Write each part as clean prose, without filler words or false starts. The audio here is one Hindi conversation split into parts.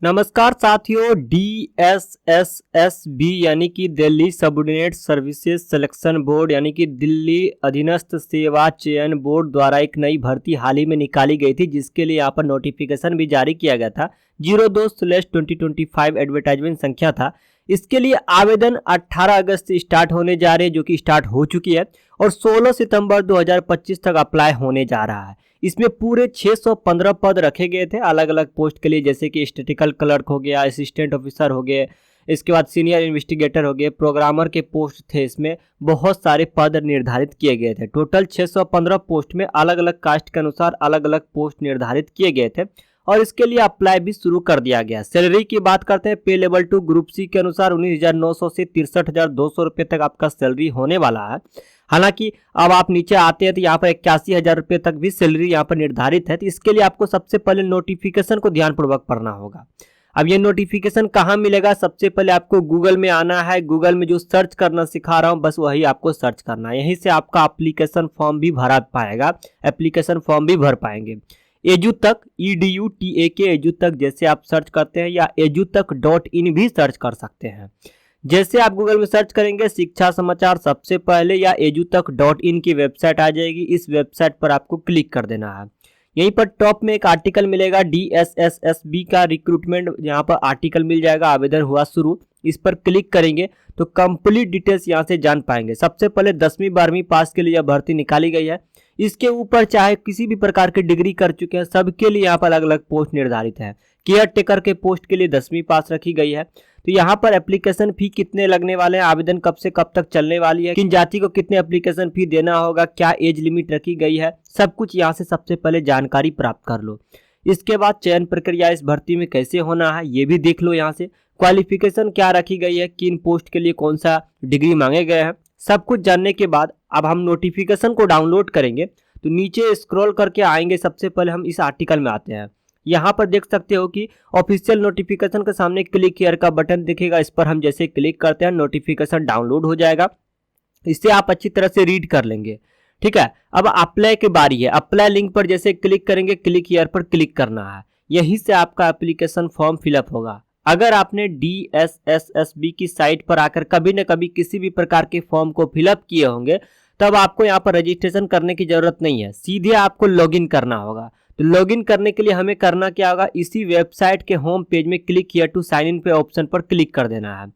नमस्कार साथियों, DSSSB यानी कि Delhi subordinate services selection board यानी कि दिल्ली अधीनस्थ सेवा चयन बोर्ड द्वारा एक नई भर्ती हाल ही में निकाली गई थी, जिसके लिए यहाँ पर नोटिफिकेशन भी जारी किया गया था। 02/2025 एडवर्टाइजमेंट संख्या था। इसके लिए आवेदन 18 अगस्त से स्टार्ट होने जा रहे हैं, जो कि स्टार्ट हो चुकी है, और 16 सितंबर 2025 तक अप्लाई होने जा रहा है। इसमें पूरे 615 पद रखे गए थे अलग अलग पोस्ट के लिए, जैसे कि स्टैटिस्टिकल क्लर्क हो गया, असिस्टेंट ऑफिसर हो गए, इसके बाद सीनियर इन्वेस्टिगेटर हो गए, प्रोग्रामर के पोस्ट थे। इसमें बहुत सारे पद निर्धारित किए गए थे। टोटल 615 पोस्ट में अलग अलग कास्ट के अनुसार अलग अलग पोस्ट निर्धारित किए गए थे और इसके लिए अप्लाई भी शुरू कर दिया गया। सैलरी की बात करते हैं, पे लेवल 2 ग्रुप सी के अनुसार 19,900 से 63,200 रुपये तक आपका सैलरी होने वाला है। हालांकि अब आप नीचे आते हैं तो यहाँ पर 81,000 रुपये तक भी सैलरी यहाँ पर निर्धारित है। तो इसके लिए आपको सबसे पहले नोटिफिकेशन को ध्यानपूर्वक पढ़ना होगा। अब ये नोटिफिकेशन कहाँ मिलेगा? सबसे पहले आपको गूगल में आना है। गूगल में जो सर्च करना सिखा रहा हूँ, बस वही आपको सर्च करना है। यहीं से आपका एप्लीकेशन फॉर्म भी भरा पाएगा, एप्लीकेशन फॉर्म भी भर पाएंगे। एजुतक EDUTAK एजुतक जैसे आप सर्च करते हैं, या edutech.in भी सर्च कर सकते हैं। जैसे आप गूगल में सर्च करेंगे शिक्षा समाचार, सबसे पहले या edutech.in की वेबसाइट आ जाएगी। इस वेबसाइट पर आपको क्लिक कर देना है। यहीं पर टॉप में एक आर्टिकल मिलेगा DSSSB का रिक्रूटमेंट, यहाँ पर आर्टिकल मिल जाएगा, आवेदन हुआ शुरू। इस पर क्लिक करेंगे तो कंप्लीट डिटेल्स यहाँ से जान पाएंगे। सबसे पहले 10वीं 12वीं पास के लिए यह भर्ती निकाली गई है। इसके ऊपर चाहे किसी भी प्रकार की डिग्री कर चुके हैं, सबके लिए यहाँ पर अलग अलग पोस्ट निर्धारित है। केयर टेकर के पोस्ट के लिए 10वीं पास रखी गई है। तो यहाँ पर एप्लीकेशन फी कितने लगने वाले हैं, आवेदन कब से कब तक चलने वाली है, किन जाति को कितने एप्लीकेशन फी देना होगा, क्या एज लिमिट रखी गई है, सब कुछ यहाँ से सबसे पहले जानकारी प्राप्त कर लो। इसके बाद चयन प्रक्रिया इस भर्ती में कैसे होना है ये भी देख लो। यहाँ से क्वालिफिकेशन क्या रखी गई है, किन पोस्ट के लिए कौन सा डिग्री मांगे गए हैं, सब कुछ जानने के बाद अब हम नोटिफिकेशन को डाउनलोड करेंगे। तो नीचे स्क्रॉल करके आएंगे, सबसे पहले हम इस आर्टिकल में आते हैं। यहाँ पर देख सकते हो कि ऑफिशियल नोटिफिकेशन के सामने क्लिक हियर का बटन दिखेगा। इस पर हम जैसे क्लिक करते हैं, नोटिफिकेशन डाउनलोड हो जाएगा। इसे आप अच्छी तरह से रीड कर लेंगे, ठीक है। अब अप्लाई की बारी है। अप्लाई लिंक पर जैसे क्लिक करेंगे, क्लिक हियर पर क्लिक करना है। यहीं से आपका एप्लीकेशन फॉर्म फिलअप होगा। अगर आपने DSSSB की साइट पर आकर कभी न कभी किसी भी प्रकार के फॉर्म को फिलअप किए होंगे, तब आपको यहाँ पर रजिस्ट्रेशन करने की जरूरत नहीं है, सीधे आपको लॉगिन करना होगा। तो लॉगिन करने के लिए हमें करना क्या होगा, इसी वेबसाइट के होम पेज में click here to sign in पे ऑप्शन पर क्लिक कर देना है।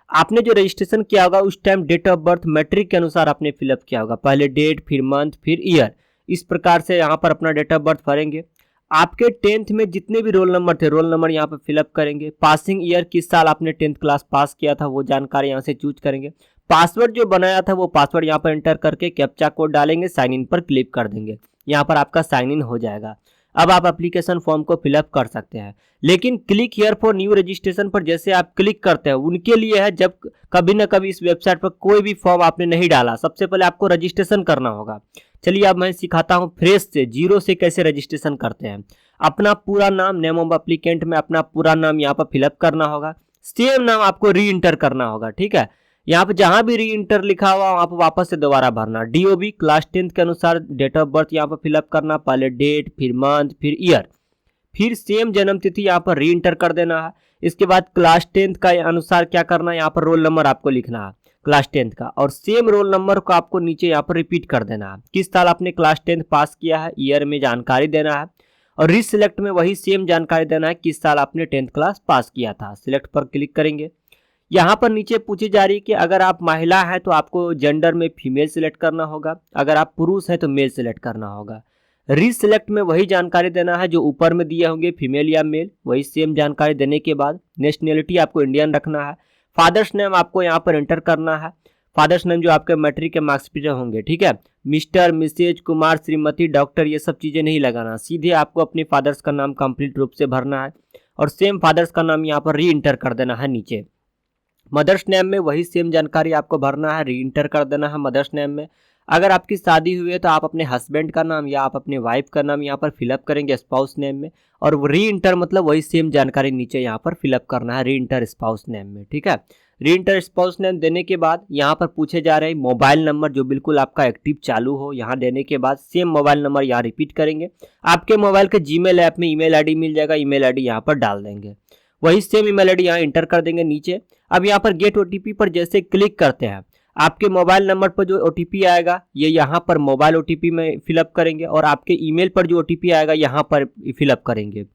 आपने जो रजिस्ट्रेशन किया होगा उस time date of birth matric के अनुसार आपने फिलअप किया होगा। पहले डेट, फिर मंथ, फिर ईयर, इस प्रकार से यहाँ पर अपना डेट ऑफ बर्थ भरेंगे। आपके 10th में जितने भी रोल नंबर थे, रोल नंबर यहाँ पर फिलअप करेंगे। पासिंग ईयर, किस साल आपने 10th क्लास पास किया था, वो जानकारी यहाँ से चूज करेंगे। पासवर्ड जो बनाया था वो पासवर्ड यहाँ पर एंटर करके कैप्चा कोड डालेंगे, साइन इन पर क्लिक कर देंगे। यहाँ पर आपका साइन इन हो जाएगा। अब आप एप्लीकेशन फॉर्म को फिलअप कर सकते हैं। लेकिन click here for new registration पर जैसे आप क्लिक करते हैं, उनके लिए है जब कभी ना कभी इस वेबसाइट पर कोई भी फॉर्म आपने नहीं डाला, सबसे पहले आपको रजिस्ट्रेशन करना होगा। चलिए अब मैं सिखाता हूँ फ्रेश से, जीरो से कैसे रजिस्ट्रेशन करते हैं। अपना पूरा नाम, नेम ऑफ एप्लीकेंट में अपना पूरा नाम यहाँ पर फिलअप करना होगा। सेम नाम आपको री इंटर करना होगा, ठीक है। यहाँ पे जहां भी री इंटर लिखा हुआ वहां पर वापस से दोबारा भरना। DOB क्लास 10th के अनुसार डेट ऑफ बर्थ यहाँ पर फिलअप करना, पहले डेट, फिर मंथ, फिर ईयर, फिर सेम जन्म तिथि यहाँ पर री इंटर कर देना है। इसके बाद क्लास 10th का अनुसार क्या करना है, यहाँ पर रोल नंबर आपको लिखना है क्लास 10th का, और सेम रोल नंबर को आपको नीचे यहाँ पर रिपीट कर देना है। किस साल आपने क्लास 10th पास किया है, ईयर में जानकारी देना है, और रिसिलेक्ट में वही सेम जानकारी देना है किस साल आपने 10th क्लास पास किया था। सिलेक्ट पर क्लिक करेंगे। यहाँ पर नीचे पूछी जा रही है कि अगर आप महिला हैं तो आपको जेंडर में फीमेल सिलेक्ट करना होगा, अगर आप पुरुष हैं तो मेल सिलेक्ट करना होगा। रीसिलेक्ट में वही जानकारी देना है जो ऊपर में दिए होंगे, फीमेल या मेल, वही सेम जानकारी देने के बाद नेशनैलिटी आपको इंडियन रखना है। फादर्स नेम आपको यहाँ पर एंटर करना है, फादर्स नेम जो आपके मैट्रिक के मार्क्सशीट होंगे, ठीक है। Mister, missus, Kumar, Shrimati, doctor, ये सब चीज़ें नहीं लगाना, सीधे आपको अपने फादर्स का नाम कंप्लीट रूप से भरना है और सेम फादर्स का नाम यहाँ पर री इंटर कर देना है नीचे। मदर्स नेम में वही सेम जानकारी आपको भरना है, री इंटर कर देना है मदर्स नेम में। अगर आपकी शादी हुई है तो आप अपने हस्बैंड का नाम या आप अपने वाइफ का नाम यहाँ पर फिलअप करेंगे स्पाउस नेम में, और री इंटर मतलब वही सेम जानकारी नीचे यहाँ पर फिलअप करना है री इंटर स्पाउस नेम में, ठीक है। री इंटर स्पाउस नेम देने के बाद यहाँ पर पूछे जा रहे हैं मोबाइल नंबर जो बिल्कुल आपका एक्टिव चालू हो। यहाँ देने के बाद सेम मोबाइल नंबर यहाँ रिपीट करेंगे। आपके मोबाइल के जीमेल ऐप में ईमेल आईडी मिल जाएगा, ईमेल आईडी यहाँ पर डाल देंगे। वही सेम ईमेल आईडी यहाँ इंटर कर देंगे नीचे। अब यहाँ पर गेट ओटीपी पर जैसे क्लिक करते हैं, आपके मोबाइल नंबर पर जो ओटीपी आएगा ये यहाँ पर मोबाइल ओटीपी में फिलअप करेंगे और आपके ईमेल पर जो ओटीपी आएगा यहाँ पर फिलअप करेंगे।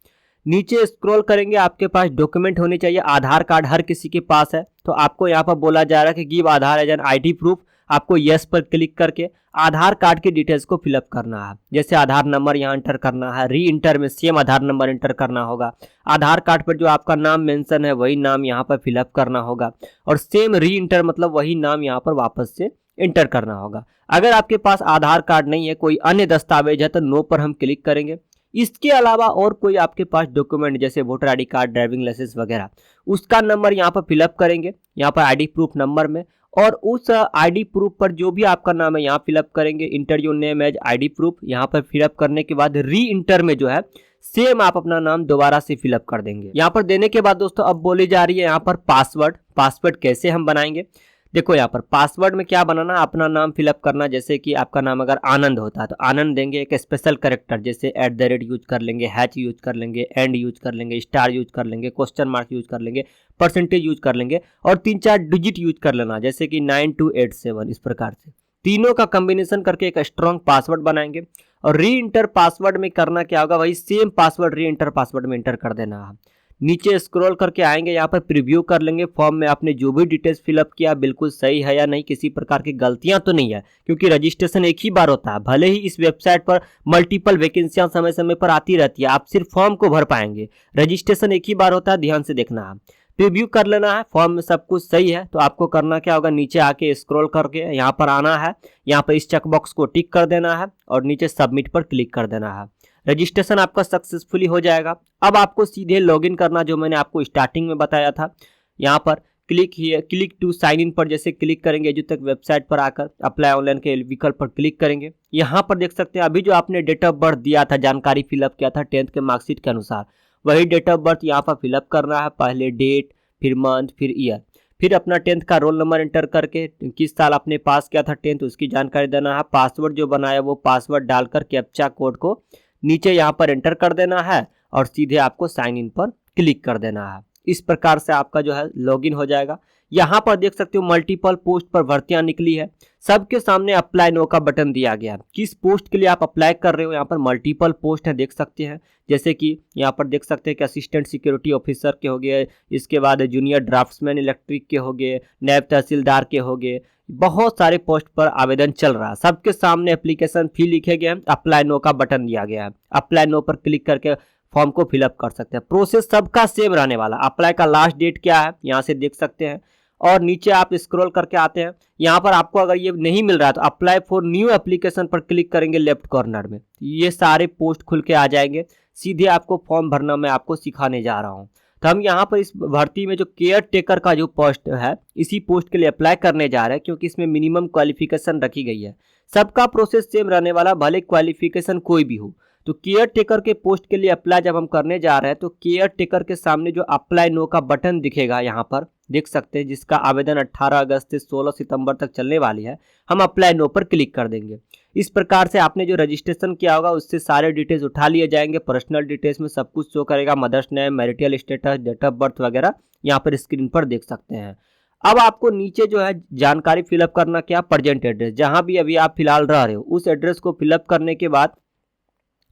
नीचे स्क्रॉल करेंगे, आपके पास डॉक्यूमेंट होने चाहिए। आधार कार्ड हर किसी के पास है, तो आपको यहाँ पर बोला जा रहा है कि give Aadhaar as an ID proof. आपको यस पर क्लिक करके आधार कार्ड की डिटेल्स को फिलअप करना है। जैसे आधार नंबर यहाँ इंटर करना है, री इंटर में सेम आधार नंबर इंटर करना होगा। आधार कार्ड पर जो आपका नाम मेंशन है वही नाम यहाँ पर फिलअप करना होगा और सेम री इंटर मतलब वही नाम यहाँ पर वापस से इंटर करना होगा। अगर आपके पास आधार कार्ड नहीं है, कोई अन्य दस्तावेज है, तो नो पर हम क्लिक करेंगे। इसके अलावा और कोई आपके पास डॉक्यूमेंट जैसे voter ID card, driving licence वगैरह, उसका नंबर यहाँ पर फिलअप करेंगे यहाँ पर आईडी प्रूफ नंबर में, और उस आईडी प्रूफ पर जो भी आपका नाम है यहाँ फिलअप करेंगे। Enter your name as ID proof, यहाँ पर फिलअप करने के बाद री इंटर में जो है सेम आप अपना नाम दोबारा से फिलअप कर देंगे। यहाँ पर देने के बाद दोस्तों अब बोली जा रही है यहाँ पर पासवर्ड कैसे हम बनाएंगे। देखो यहाँ पर पासवर्ड में क्या बनाना, अपना नाम फिलअप करना। जैसे कि आपका नाम अगर आनंद होता है तो आनंद देंगे, एक स्पेशल कैरेक्टर जैसे @ यूज कर लेंगे, हैच यूज कर लेंगे, एंड यूज कर लेंगे, स्टार यूज कर लेंगे, क्वेश्चन मार्क यूज कर लेंगे, परसेंटेज यूज कर लेंगे और 3-4 डिजिट यूज कर लेना, जैसे कि 9287। इस प्रकार से तीनों का कॉम्बिनेशन करके एक स्ट्रॉन्ग पासवर्ड बनाएंगे। और री इंटर पासवर्ड में करना क्या होगा, वही सेम पासवर्ड री इंटर पासवर्ड में इंटर कर देना है। नीचे स्क्रॉल करके आएंगे, यहाँ पर प्रीव्यू कर लेंगे। फॉर्म में आपने जो भी डिटेल्स फिलअप किया बिल्कुल सही है या नहीं, किसी प्रकार की गलतियां तो नहीं है, क्योंकि रजिस्ट्रेशन एक ही बार होता है। भले ही इस वेबसाइट पर मल्टीपल वैकेंसियां समय समय पर आती रहती है, आप सिर्फ फॉर्म को भर पाएंगे, रजिस्ट्रेशन एक ही बार होता है, ध्यान से देखना है। प्रीव्यू कर लेना है, फॉर्म में सब कुछ सही है तो आपको करना क्या होगा, नीचे आके स्क्रॉल करके यहाँ पर आना है, यहाँ पर इस चेकबॉक्स को टिक कर देना है और नीचे सबमिट पर क्लिक कर देना है। रजिस्ट्रेशन आपका सक्सेसफुली हो जाएगा। अब आपको सीधे लॉगिन करना, जो मैंने आपको स्टार्टिंग में बताया था। यहाँ पर क्लिक टू साइन इन पर जैसे क्लिक करेंगे, जो तक वेबसाइट पर आकर अप्लाई ऑनलाइन के विकल्प पर क्लिक करेंगे। यहाँ पर देख सकते हैं अभी जो आपने डेट ऑफ बर्थ दिया था, जानकारी फिलअप किया था 10th के मार्कशीट के अनुसार, वही डेट ऑफ बर्थ यहाँ पर फिलअप करना है। पहले डेट, फिर मंथ, फिर ईयर, फिर अपना 10th का रोल नंबर एंटर करके किस साल आपने पास किया था 10th उसकी जानकारी देना है। पासवर्ड जो बनाया वो पासवर्ड डालकर कैप्चा कोड को नीचे यहाँ पर एंटर कर देना है और सीधे आपको साइन इन पर क्लिक कर देना है। इस प्रकार से आपका जो है लॉगिन हो जाएगा। यहाँ पर देख सकते हो मल्टीपल पोस्ट पर भर्तियां निकली है, सबके सामने अप्लाई नो का बटन दिया गया है। किस पोस्ट के लिए आप अप्लाई कर रहे हो, यहाँ पर मल्टीपल पोस्ट है देख सकते हैं। जैसे कि यहाँ पर देख सकते हैं कि असिस्टेंट सिक्योरिटी ऑफिसर के हो गए, इसके बाद जूनियर ड्राफ्ट्समैन इलेक्ट्रिक के हो गए, नायब तहसीलदार के हो गए, बहुत सारे पोस्ट पर आवेदन चल रहा है। सबके सामने एप्लीकेशन फी लिखे गए हैं, अप्लाई नो का बटन दिया गया है। अप्लाई नो पर क्लिक करके फॉर्म को फिलअप कर सकते हैं। प्रोसेस सबका सेम रहने वाला। अप्लाई का लास्ट डेट क्या है यहाँ से देख सकते हैं और नीचे आप स्क्रॉल करके आते हैं। यहाँ पर आपको अगर ये नहीं मिल रहा है तो अप्लाई फॉर न्यू एप्लीकेशन पर क्लिक करेंगे लेफ्ट कॉर्नर में, ये सारे पोस्ट खुल के आ जाएंगे। सीधे आपको फॉर्म भरना मैं आपको सिखाने जा रहा हूँ। तो हम यहाँ पर इस भर्ती में जो केयर टेकर का जो पोस्ट है, इसी पोस्ट के लिए अप्लाई करने जा रहे हैं, क्योंकि इसमें मिनिमम क्वालिफिकेशन रखी गई है। सबका प्रोसेस सेम रहने वाला, भले क्वालिफिकेशन कोई भी हो। तो केयर टेकर के पोस्ट के लिए अप्लाई जब हम करने जा रहे हैं तो केयर टेकर के सामने जो अप्लाई नो का बटन दिखेगा यहाँ पर देख सकते हैं, जिसका आवेदन 18 अगस्त से 16 सितंबर तक चलने वाली है, हम अप्लाई नो पर क्लिक कर देंगे। इस प्रकार से आपने जो रजिस्ट्रेशन किया होगा उससे सारे डिटेल्स उठा लिए जाएंगे। पर्सनल डिटेल्स में सब कुछ शो करेगा, mother's name, marital status, date of birth वगैरह यहाँ पर स्क्रीन पर देख सकते हैं। अब आपको नीचे जो है जानकारी फिलअप करना क्या, प्रेजेंट एड्रेस, जहाँ भी अभी आप फिलहाल रह रहे हो उस एड्रेस को फिलअप करने के बाद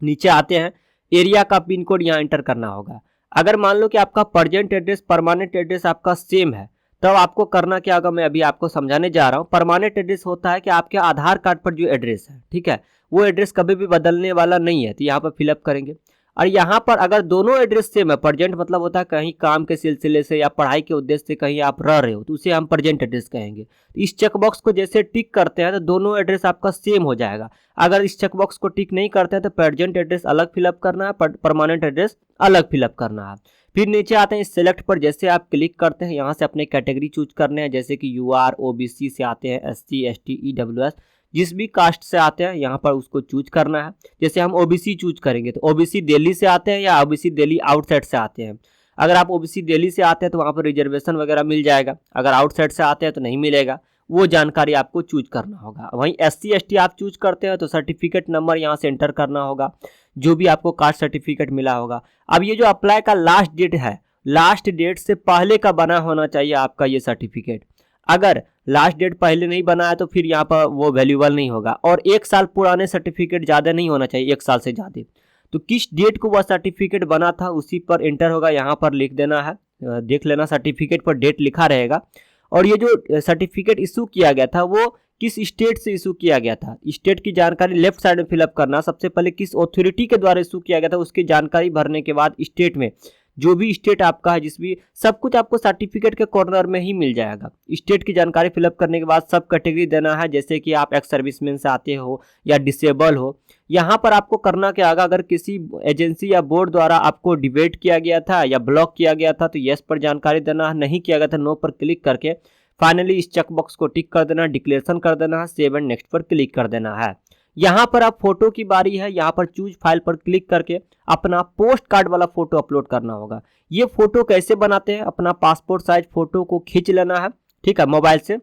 नीचे आते हैं, एरिया का पिन कोड यहाँ एंटर करना होगा। अगर मान लो कि आपका प्रेजेंट एड्रेस परमानेंट एड्रेस आपका सेम है, तब आपको करना क्या होगा, मैं अभी आपको समझाने जा रहा हूँ। परमानेंट एड्रेस होता है कि आपके आधार कार्ड पर जो एड्रेस है, ठीक है, वो एड्रेस कभी भी बदलने वाला नहीं है, तो यहाँ पर फिलअप करेंगे। और यहाँ पर अगर दोनों एड्रेस सेम है, प्रेजेंट मतलब होता है कहीं काम के सिलसिले से या पढ़ाई के उद्देश्य से कहीं आप रह रहे हो, तो उसे हम प्रेजेंट एड्रेस कहेंगे। तो इस चेकबॉक्स को जैसे टिक करते हैं तो दोनों एड्रेस आपका सेम हो जाएगा। अगर इस चेकबॉक्स को टिक नहीं करते हैं तो प्रेजेंट एड्रेस अलग फिलअप करना है, परमानेंट एड्रेस अलग फिलअप करना है। फिर नीचे आते हैं सिलेक्ट पर, जैसे आप क्लिक करते हैं यहाँ से अपने कैटेगरी चूज करने हैं, जैसे कि UR OBC से आते हैं, SC ST EWS, जिस भी कास्ट से आते हैं यहाँ पर उसको चूज करना है। जैसे हम OBC चूज करेंगे तो OBC दिल्ली से आते हैं या OBC दिल्ली आउटसाइड से आते हैं। अगर आप OBC दिल्ली से आते हैं तो वहाँ पर रिजर्वेशन वगैरह मिल जाएगा, अगर आउटसाइड से आते हैं तो नहीं मिलेगा, वो जानकारी आपको चूज करना होगा। वहीं SC ST आप चूज करते हैं तो सर्टिफिकेट नंबर यहाँ से एंटर करना होगा, जो भी आपको कास्ट सर्टिफिकेट मिला होगा। अब ये जो अप्लाई का लास्ट डेट है लास्ट डेट से पहले का बना होना चाहिए आपका ये सर्टिफिकेट। अगर लास्ट डेट पहले नहीं बना है तो फिर यहाँ पर वो वैल्यूबल नहीं होगा। और 1 साल पुराने सर्टिफिकेट ज़्यादा नहीं होना चाहिए, 1 साल से ज़्यादा। तो किस डेट को वह सर्टिफिकेट बना था उसी पर एंटर होगा, यहाँ पर लिख देना है। देख लेना सर्टिफिकेट पर डेट लिखा रहेगा। और ये जो सर्टिफिकेट इशू किया गया था वो किस स्टेट से इशू किया गया था, स्टेट की जानकारी लेफ्ट साइड में फिलअप करना। सबसे पहले किस अथॉरिटी के द्वारा इशू किया गया था उसकी जानकारी भरने के बाद स्टेट में, जो भी स्टेट आपका है, जिस भी, सब कुछ आपको सर्टिफिकेट के कॉर्नर में ही मिल जाएगा। स्टेट की जानकारी फिलअप करने के बाद सब कैटेगरी देना है, जैसे कि आप एक्स सर्विसमैन से आते हो या डिसेबल हो। यहाँ पर आपको करना क्या होगा, अगर किसी एजेंसी या बोर्ड द्वारा आपको डिबेट किया गया था या ब्लॉक किया गया था तो यस पर जानकारी देना है, नहीं किया गया था नो पर क्लिक करके फाइनली इस चेक बॉक्स को टिक कर देना, डिक्लेरेशन कर देना है, सेव एंड नेक्स्ट पर क्लिक कर देना है। यहाँ पर आप फोटो की बारी है, यहाँ पर चूज फाइल पर क्लिक करके अपना पोस्ट कार्ड वाला फोटो अपलोड करना होगा। ये फोटो कैसे बनाते हैं, अपना पासपोर्ट साइज फोटो को खींच लेना है, ठीक है, मोबाइल से।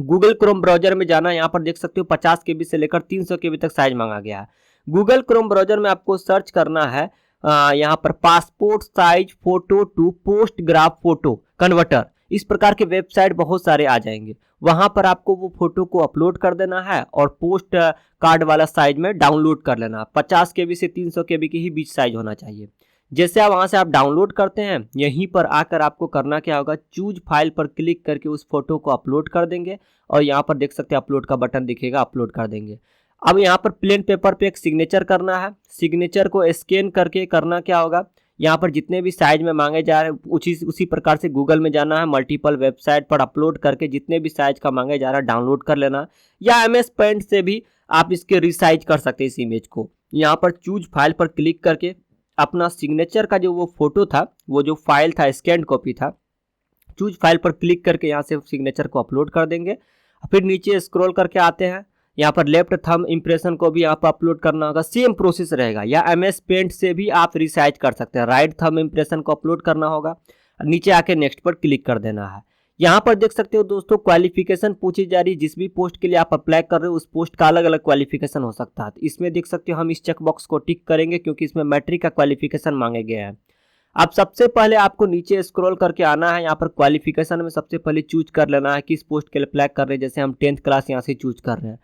गूगल क्रोम ब्राउजर में जाना, यहाँ पर देख सकते हो 50 KB से लेकर 300 KB तक साइज मांगा गया है। गूगल क्रोम ब्राउजर में आपको सर्च करना है यहाँ पर passport size photo to post graph photo converter, इस प्रकार के वेबसाइट बहुत सारे आ जाएंगे। वहां पर आपको वो फोटो को अपलोड कर देना है और पोस्ट कार्ड वाला साइज में डाउनलोड कर लेना। 50 KB से 300 KB के ही बीच साइज होना चाहिए। जैसे आप वहां से आप डाउनलोड करते हैं, यहीं पर आकर आपको करना क्या होगा, चूज फाइल पर क्लिक करके उस फोटो को अपलोड कर देंगे और यहाँ पर देख सकते हैं अपलोड का बटन दिखेगा, अपलोड कर देंगे। अब यहाँ पर प्लेन पेपर पे एक सिग्नेचर करना है। सिग्नेचर को स्कैन करके करना क्या होगा, यहाँ पर जितने भी साइज में मांगे जा रहे हैं उसी प्रकार से गूगल में जाना है, मल्टीपल वेबसाइट पर अपलोड करके जितने भी साइज का मांगे जा रहा है डाउनलोड कर लेना, या MS पेंट से भी आप इसके रिसाइज कर सकते हैं इस इमेज को। यहाँ पर चूज फाइल पर क्लिक करके अपना सिग्नेचर का जो वो फोटो था, वो जो फाइल था स्कैन कॉपी था, चूज फाइल पर क्लिक करके यहाँ से सिग्नेचर को अपलोड कर देंगे। फिर नीचे स्क्रॉल करके आते हैं, यहाँ पर लेफ्ट थंब इम्प्रेशन को भी यहाँ पर अपलोड करना होगा, सेम प्रोसेस रहेगा। या MS पेंट से भी आप रिसाइज कर सकते हैं, राइट थंब इम्प्रेशन को अपलोड करना होगा, नीचे आके नेक्स्ट पर क्लिक कर देना है। यहाँ पर देख सकते हो दोस्तों क्वालिफिकेशन पूछी जा रही है, जिस भी पोस्ट के लिए आप अप्लाई कर रहे हो उस पोस्ट का अलग अलग क्वालिफिकेशन हो सकता है। इसमें देख सकते हो हम इस चेक बॉक्स को टिक करेंगे क्योंकि इसमें मैट्रिक का क्वालिफिकेशन मांगे गए हैं। अब सबसे पहले आपको नीचे स्क्रॉल करके आना है, यहाँ पर क्वालिफिकेशन में सबसे पहले चूज कर लेना है किस पोस्ट के लिए अप्लाई कर रहे हैं। जैसे हम 10th क्लास यहाँ से चूज कर रहे हैं,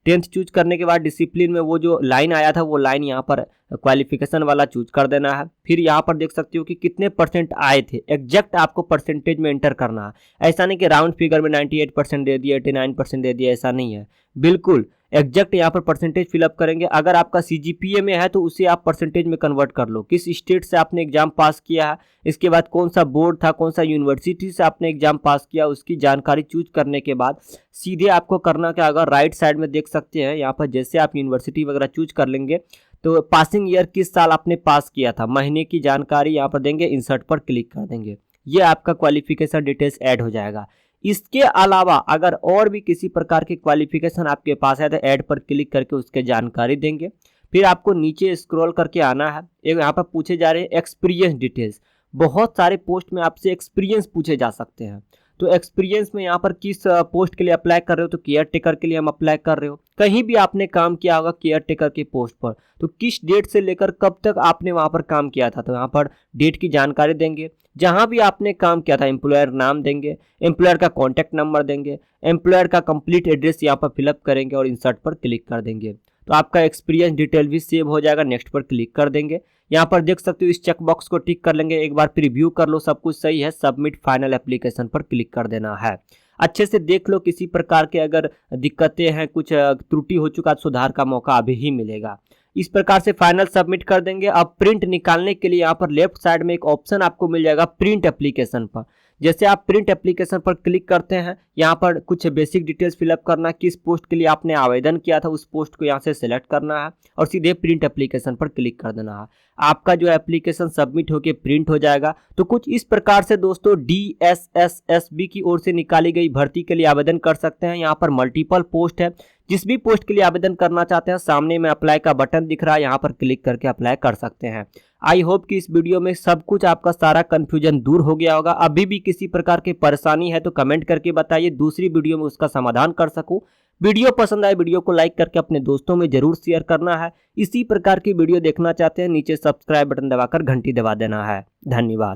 10th चूज करने के बाद डिसिप्लिन में वो जो लाइन आया था वो लाइन यहाँ पर क्वालिफिकेशन वाला चूज कर देना है। फिर यहाँ पर देख सकते हो कि कितने % आए थे, एग्जैक्ट आपको परसेंटेज में एंटर करना है। ऐसा नहीं कि राउंड फिगर में 98% दे दिया, 89% दे दिया, ऐसा नहीं है, बिल्कुल एग्जैक्ट यहाँ पर परसेंटेज फिलअप करेंगे। अगर आपका CGPA में है तो उसे आप परसेंटेज में कन्वर्ट कर लो, किस स्टेट से आपने एग्जाम पास किया है, इसके बाद कौन सा बोर्ड था, कौन सा यूनिवर्सिटी से आपने एग्जाम पास किया, उसकी जानकारी चूज करने के बाद सीधे आपको करना क्या होगा, राइट साइड में देख सकते हैं यहाँ पर जैसे आप यूनिवर्सिटी वगैरह चूज कर लेंगे तो पासिंग ईयर किस साल आपने पास किया था, महीने की जानकारी यहाँ पर देंगे, इंसर्ट पर क्लिक कर देंगे, ये आपका क्वालिफिकेशन डिटेल्स ऐड हो जाएगा। इसके अलावा अगर और भी किसी प्रकार की क्वालिफिकेशन आपके पास है तो ऐड पर क्लिक करके उसके जानकारी देंगे। फिर आपको नीचे स्क्रॉल करके आना है, एक यहाँ पर पूछे जा रहे हैं एक्सपीरियंस डिटेल्स। बहुत सारे पोस्ट में आपसे एक्सपीरियंस पूछे जा सकते हैं, तो एक्सपीरियंस में यहाँ पर किस पोस्ट के लिए अप्लाई कर रहे हो, तो केयर टेकर के लिए हम अप्लाई कर रहे हो। कहीं भी आपने काम किया होगा केयर टेकर के पोस्ट पर, तो किस डेट से लेकर कब तक आपने वहाँ पर काम किया था, तो यहाँ पर डेट की जानकारी देंगे। जहाँ भी आपने काम किया था एम्प्लॉयर नाम देंगे, एम्प्लॉयर का कॉन्टैक्ट नंबर देंगे, एम्प्लॉयर का कंप्लीट एड्रेस यहाँ पर फिलअप करेंगे और इंसर्ट पर क्लिक कर देंगे, तो आपका एक्सपीरियंस डिटेल भी सेव हो जाएगा। नेक्स्ट पर क्लिक कर देंगे। यहाँ पर देख सकते हो इस चेक बॉक्स को टिक कर लेंगे, एक बार प्रीव्यू कर लो, सब कुछ सही है, सबमिट फाइनल एप्लीकेशन पर क्लिक कर देना है। अच्छे से देख लो, किसी प्रकार के अगर दिक्कतें हैं, कुछ त्रुटि हो चुका तो सुधार का मौका अभी ही मिलेगा। इस प्रकार से फाइनल सबमिट कर देंगे। अब प्रिंट निकालने के लिए यहाँ पर लेफ्ट साइड में एक ऑप्शन आपको मिल जाएगा प्रिंट एप्लीकेशन पर। जैसे आप प्रिंट एप्लीकेशन पर क्लिक करते हैं, यहाँ पर कुछ बेसिक डिटेल्स फिलअप करना, किस पोस्ट के लिए आपने आवेदन किया था उस पोस्ट को यहाँ से सिलेक्ट करना है और सीधे प्रिंट एप्लीकेशन पर क्लिक कर देना है। आपका जो एप्लीकेशन सबमिट होकर प्रिंट हो जाएगा। तो कुछ इस प्रकार से दोस्तों DSSSB की ओर से निकाली गई भर्ती के लिए आवेदन कर सकते हैं। यहाँ पर मल्टीपल पोस्ट है, जिस भी पोस्ट के लिए आवेदन करना चाहते हैं सामने में अप्लाई का बटन दिख रहा है, यहाँ पर क्लिक करके अप्लाई कर सकते हैं। आई होप कि इस वीडियो में सब कुछ आपका सारा कंफ्यूजन दूर हो गया होगा। अभी भी किसी प्रकार की परेशानी है तो कमेंट करके बताइए, दूसरी वीडियो में उसका समाधान कर सकूं। वीडियो पसंद आए वीडियो को लाइक करके अपने दोस्तों में जरूर शेयर करना है। इसी प्रकार की वीडियो देखना चाहते हैं नीचे सब्सक्राइब बटन दबाकर घंटी दबा देना है। धन्यवाद।